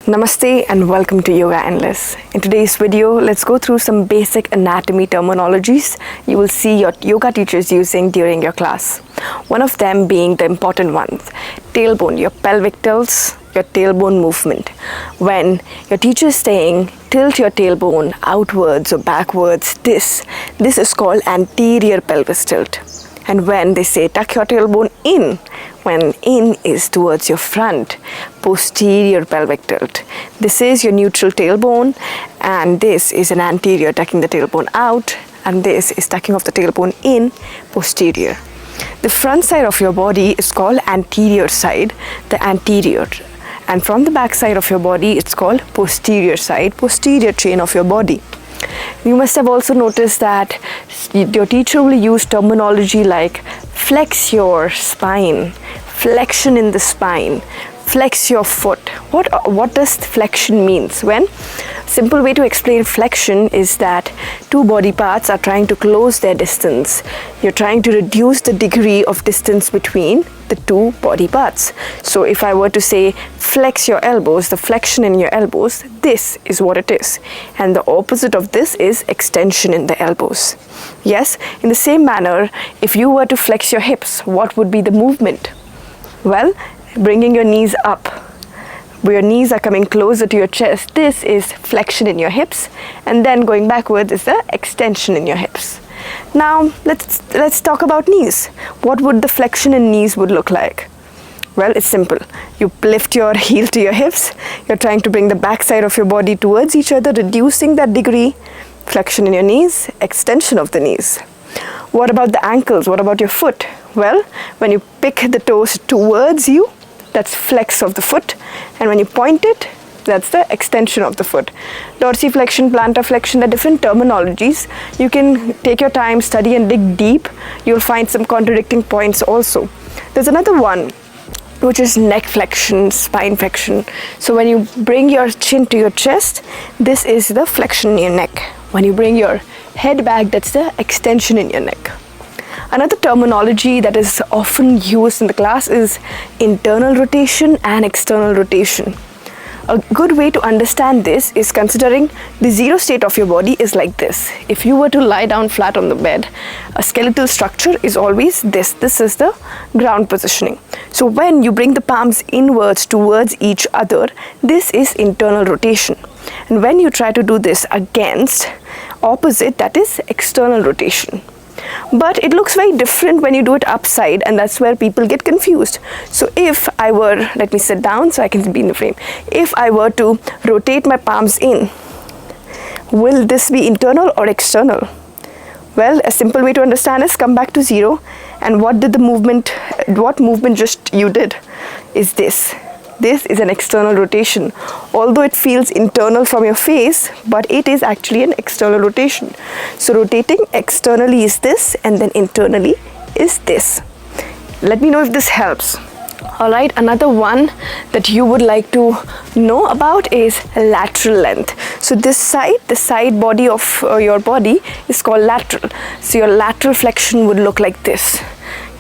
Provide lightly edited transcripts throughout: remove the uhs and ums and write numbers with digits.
Namaste and welcome to YogaEndless. In today's video, let's go through some basic anatomy terminologies you will see your yoga teachers using during your class. One of them being the important ones, tailbone, your pelvic tilts, your tailbone movement. When your teacher is saying tilt your tailbone outwards or backwards, this is called anterior pelvis tilt. And when they say tuck your tailbone in, when in is towards your front, posterior pelvic tilt. This is your neutral tailbone, and this is an anterior, tucking the tailbone out, and this is tucking of the tailbone in, posterior. The front side of your body is called anterior side, the anterior. And from the back side of your body, it's called posterior side, posterior chain of your body. You must have also noticed that your teacher will use terminology like flex your spine, flexion in the spine, flex your foot. What does flexion means? When simple way to explain flexion is that two body parts are trying to close their distance. You're trying to reduce the degree of distance between the two body parts. So if I were to say flex your elbows, the flexion in your elbows, this is what it is. And the opposite of this is extension in the elbows. Yes, in the same manner, if you were to flex your hips, what would be the movement? Well, bringing your knees up, where your knees are coming closer to your chest, this is flexion in your hips, and then going backwards is the extension in your hips. Now let's talk about knees. What would the flexion in knees would look like? Well, it's simple. You lift your heel to your hips, you're trying to bring the back side of your body towards each other, reducing that degree, flexion in your knees, extension of the knees. What about the ankles? What about your foot? Well, when you pick the toes towards you, that's flex of the foot, and when you point it, that's the extension of the foot. Dorsiflexion, plantar flexion, the different terminologies. You can take your time, study and dig deep. You'll find some contradicting points also. There's another one, which is neck flexion, spine flexion. So when you bring your chin to your chest, this is the flexion in your neck. When you bring your head back, that's the extension in your neck. Another terminology that is often used in the class is internal rotation and external rotation. A good way to understand this is considering the zero state of your body is like this. If you were to lie down flat on the bed, a skeletal structure is always this. This is the ground positioning. So when you bring the palms inwards towards each other, this is internal rotation. And when you try to do this against opposite, that is external rotation. But it looks very different when you do it upside, and that's where people get confused. So if I were, let me sit down so I can be in the frame. If I were to rotate my palms in, will this be internal or external? Well, a simple way to understand is come back to zero, and what movement just you did is this. This is an external rotation. Although it feels internal from your face, but it is actually an external rotation. So rotating externally is this, and then internally is this. Let me know if this helps. Alright, another one that you would like to know about is lateral length. So this side, the side body of your body is called lateral. So your lateral flexion would look like this.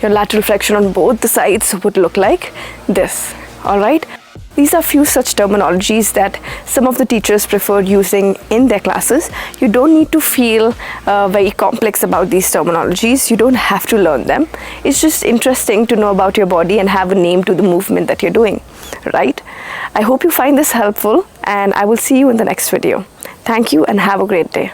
Your lateral flexion on both the sides would look like this. Alright, these are few such terminologies that some of the teachers prefer using in their classes. You don't need to feel very complex about these terminologies. You don't have to learn them. It's just interesting to know about your body and have a name to the movement that you're doing, right? I hope you find this helpful, and I will see you in the next video. Thank you and have a great day.